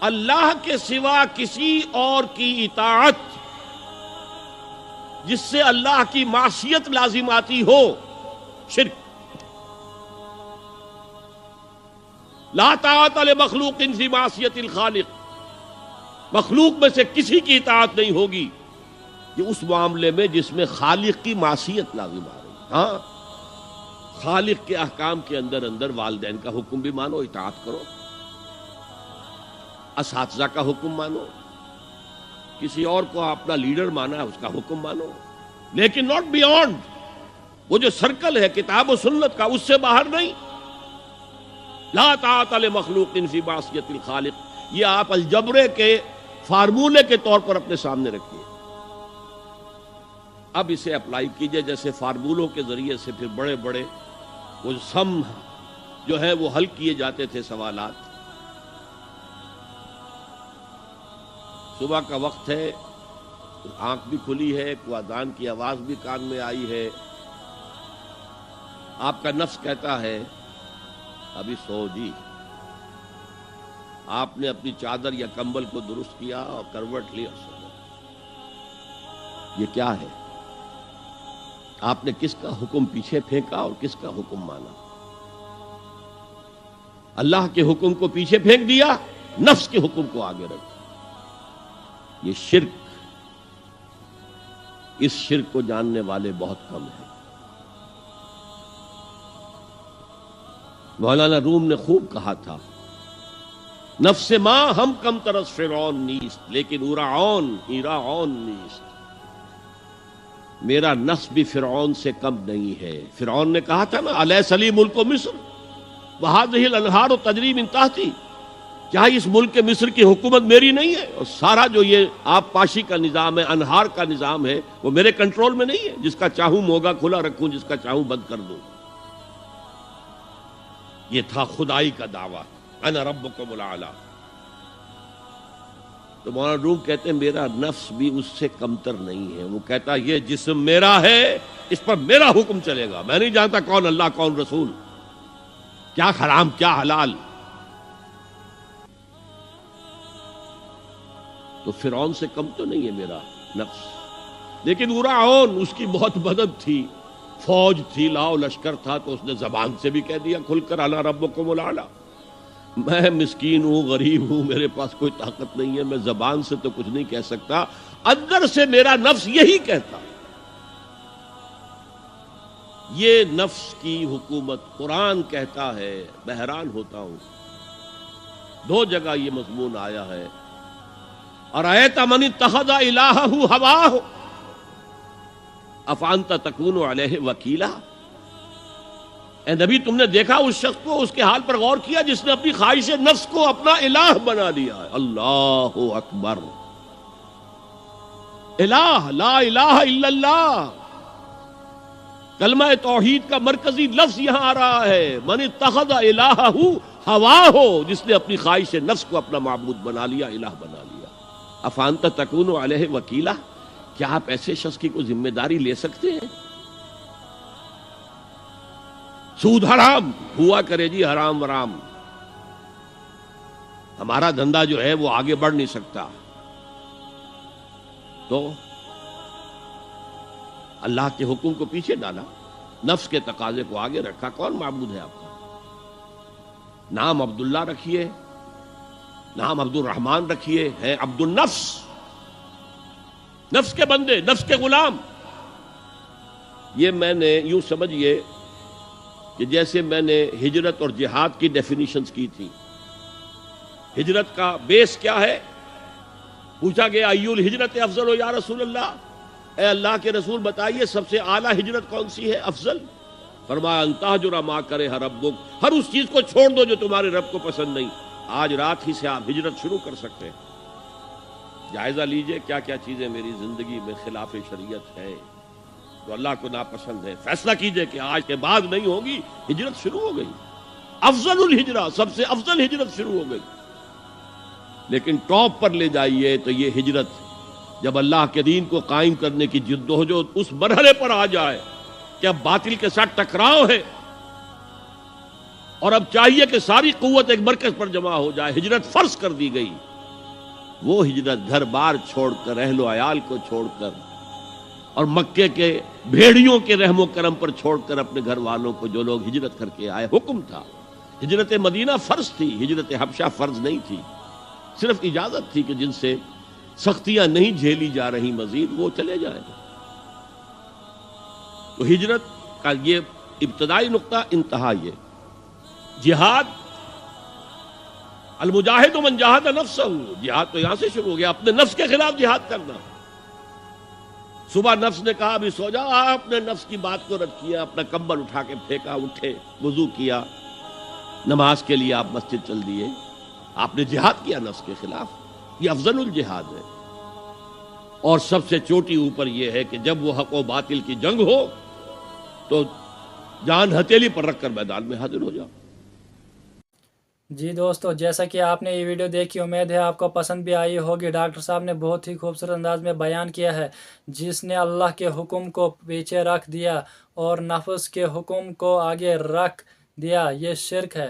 اللہ کے سوا کسی اور کی اطاعت جس سے اللہ کی معصیت لازم آتی ہو، شرک۔ لا طاعت لمخلوق فی معصیت الخالق، مخلوق میں سے کسی کی اطاعت نہیں ہوگی یہ اس معاملے میں جس میں خالق کی معصیت لازم آ رہی۔ ہاں، خالق کے احکام کے اندر اندر والدین کا حکم بھی مانو، اطاعت کرو، اساتذہ کا حکم مانو، کسی اور کو اپنا لیڈر مانا ہے اس کا حکم مانو، لیکن ناٹ بیونڈ وہ جو سرکل ہے کتاب و سنت کا، اس سے باہر نہیں۔ لا طاعت لمخلوق فی معصیت الخالق، یہ آپ الجبرے کے فارمولے کے طور پر اپنے سامنے رکھیے۔ اب اسے اپلائی کیجئے، جیسے فارمولوں کے ذریعے سے پھر بڑے بڑے وہ سم جو ہے وہ حل کیے جاتے تھے سوالات۔ صبح کا وقت ہے، آنکھ بھی کھلی ہے، کوئی اذان کی آواز بھی کان میں آئی ہے، آپ کا نفس کہتا ہے ابھی سو جی۔ آپ نے اپنی چادر یا کمبل کو درست کیا اور کروٹ لی اور سو گئے۔ یہ کیا ہے؟ آپ نے کس کا حکم پیچھے پھینکا اور کس کا حکم مانا؟ اللہ کے حکم کو پیچھے پھینک دیا، نفس کے حکم کو آگے رکھا۔ یہ شرک، اس شرک کو جاننے والے بہت کم ہیں۔ مولانا روم نے خوب کہا تھا، نفس ما ہم کم ترس فرعون نیست لیکن ایراعون نیست۔ میرا نفس بھی فرعون سے کم نہیں ہے۔ فرعون نے کہا تھا نا الیس لی ملک مصر وہذہ الانہار تجری من تحتی، کیا اس ملک مصر کی حکومت میری نہیں ہے؟ اور سارا جو یہ آب پاشی کا نظام ہے، انہار کا نظام ہے، وہ میرے کنٹرول میں نہیں ہے؟ جس کا چاہوں موگا کھلا رکھوں، جس کا چاہوں بند کر دوں۔ یہ تھا خدائی کا دعویٰ، انا ربکم الاعلی۔ تو مولانا روم کہتے ہیں میرا نفس بھی اس سے کمتر نہیں ہے۔ وہ کہتا یہ جسم میرا ہے، اس پر میرا حکم چلے گا، میں نہیں جانتا کون اللہ کون رسول، کیا حرام کیا حلال۔ تو فرعون سے کم تو نہیں ہے میرا نفس، لیکن ایراعون اس کی بہت مدد تھی، فوج تھی، لاؤ لشکر تھا، تو اس نے زبان سے بھی کہہ دیا کھل کر انا ربکم الاعلی۔ میں مسکین ہوں، غریب ہوں، میرے پاس کوئی طاقت نہیں ہے، میں زبان سے تو کچھ نہیں کہہ سکتا، اندر سے میرا نفس یہی کہتا۔ یہ نفس کی حکومت قرآن کہتا ہے، میں حیران ہوتا ہوں، دو جگہ یہ مضمون آیا ہے، ارأیت من اتخذ الہہ ہواہ افانت تکون علیہ وکیلا۔ اے نبی تم نے دیکھا اس شخص کو، اس کے حال پر غور کیا جس نے اپنی خواہش نفس کو اپنا الہ بنا لیا ہے۔ اللہ اکبر، الہ، لا الہ الا اللہ، کلمہ توحید کا مرکزی لفظ یہاں آ رہا ہے، من اتخذ الہہ ہواہ، جس نے اپنی خواہش نفس کو اپنا معبود بنا لیا، الہ بنا لیا۔ افانت تکون علیہ وکیلا، کیا آپ ایسے شخص کی کوئی ذمہ داری لے سکتے ہیں؟ سود حرام ہوا کرے جی، حرام ورام، ہمارا دھندا جو ہے وہ آگے بڑھ نہیں سکتا۔ تو اللہ کے حکم کو پیچھے ڈالا، نفس کے تقاضے کو آگے رکھا۔ کون معبود ہے آپ کا؟ نام عبداللہ رکھیے، نام عبد الرحمن رکھیے، ہے عبد النفس، نفس کے بندے، نفس کے غلام۔ یہ میں نے یوں سمجھیے کہ جیسے میں نے ہجرت اور جہاد کی ڈیفینیشنز کی تھی۔ ہجرت کا بیس کیا ہے؟ پوچھا گیا ایو الہجرت افضل یا رسول اللہ، اے اللہ کے رسول بتائیے سب سے اعلیٰ ہجرت کون سی ہے، افضل؟ فرمایا ان تہجر ما کرہ ربک، ہر اس چیز کو چھوڑ دو جو تمہارے رب کو پسند نہیں۔ آج رات ہی سے آپ ہجرت شروع کر سکتے ہیں۔ جائزہ لیجئے کیا کیا چیزیں میری زندگی میں خلاف شریعت ہے، تو اللہ کو ناپسند ہے، فیصلہ کیجئے کہ آج کے بعد نہیں ہوگی۔ ہجرت شروع ہو گئی، افضل الہجرہ، سب سے افضل ہجرت شروع ہو گئی۔ لیکن ٹاپ پر لے جائیے تو یہ ہجرت جب اللہ کے دین کو قائم کرنے کی جدوجہد اس مرحلے پر آ جائے کہ اب باطل کے ساتھ ٹکراؤ ہے، اور اب چاہیے کہ ساری قوت ایک مرکز پر جمع ہو جائے. ہجرت فرض کر دی گئی. وہ ہجرت گھر بار چھوڑ کر، اہل و عیال کو چھوڑ کر، اور مکے کے بھیڑیوں کے رحم و کرم پر چھوڑ کر اپنے گھر والوں کو جو لوگ ہجرت کر کے آئے. حکم تھا. ہجرت مدینہ فرض تھی، ہجرت حبشہ فرض نہیں تھی. صرف اجازت تھی کہ جن سے سختیاں نہیں جھیلی جا رہی مزید وہ چلے جائیں. تو ہجرت کا یہ ابتدائی نقطہ، انتہا یہ. جہاد، المجاہد من جاہد نفسہ، جہاد تو یہاں سے شروع ہو گیا، اپنے نفس کے خلاف جہاد کرنا. صبح نفس نے کہا ابھی سو جاؤ، آپ نے نفس کی بات کو رد کیا، اپنا کمبل اٹھا کے پھینکا، اٹھے، وضو کیا، نماز کے لیے آپ مسجد چل دیے. آپ نے جہاد کیا نفس کے خلاف. یہ افضل الجہاد ہے. اور سب سے چوٹی اوپر یہ ہے کہ جب وہ حق و باطل کی جنگ ہو تو جان ہتھیلی پر رکھ کر میدان میں حاضر ہو جاؤ. جی دوستو، جیسا کہ آپ نے یہ ویڈیو دیکھی، امید ہے آپ کو پسند بھی آئی ہوگی. ڈاکٹر صاحب نے بہت ہی خوبصورت انداز میں بیان کیا ہے. جس نے اللہ کے حکم کو پیچھے رکھ دیا اور نفس کے حکم کو آگے رکھ دیا، یہ شرک ہے.